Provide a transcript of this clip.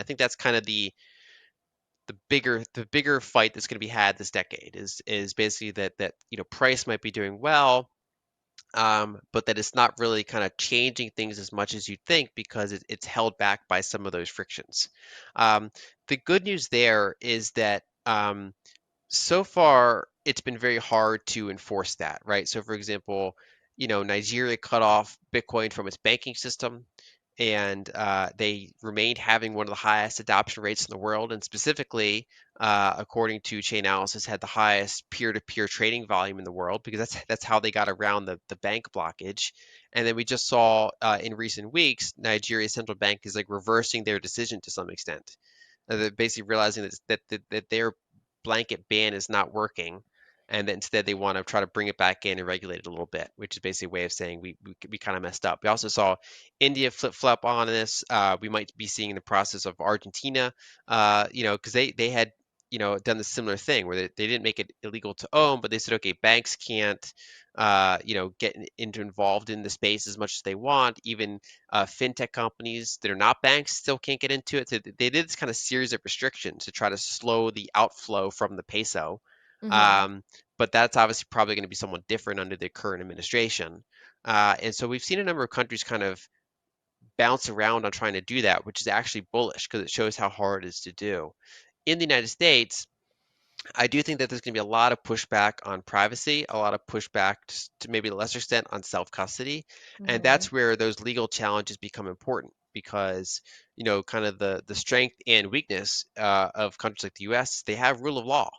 I think that's kind of the bigger fight that's going to be had this decade is basically that price might be doing well, but that it's not really kind of changing things as much as you'd think because it's held back by some of those frictions. Um, the good news there is that so far it's been very hard to enforce that, right? So, for example, Nigeria cut off Bitcoin from its banking system, and they remained having one of the highest adoption rates in the world, and specifically, according to Chainalysis, had the highest peer-to-peer trading volume in the world because that's how they got around the bank blockage. And then we just saw in recent weeks, Nigeria's central bank is like reversing their decision to some extent. They're basically realizing that their blanket ban is not working, and that instead they want to try to bring it back in and regulate it a little bit, which is basically a way of saying we kind of messed up. We also saw India flip flop on this. We might be seeing the process of Argentina, because they had done the similar thing where they didn't make it illegal to own, but they said, okay, banks can't get into involved in the space as much as they want. Even fintech companies that are not banks still can't get into it. So they did this kind of series of restrictions to try to slow the outflow from the peso. Mm-hmm. Um, but that's obviously probably going to be somewhat different under the current administration. And so we've seen a number of countries kind of bounce around on trying to do that, which is actually bullish because it shows how hard it is to do. In the United States, I do think that there's going to be a lot of pushback on privacy, a lot of pushback to maybe a lesser extent on self-custody, and Mm-hmm. that's where those legal challenges become important because kind of the strength and weakness of countries like the U.S. They have rule of law,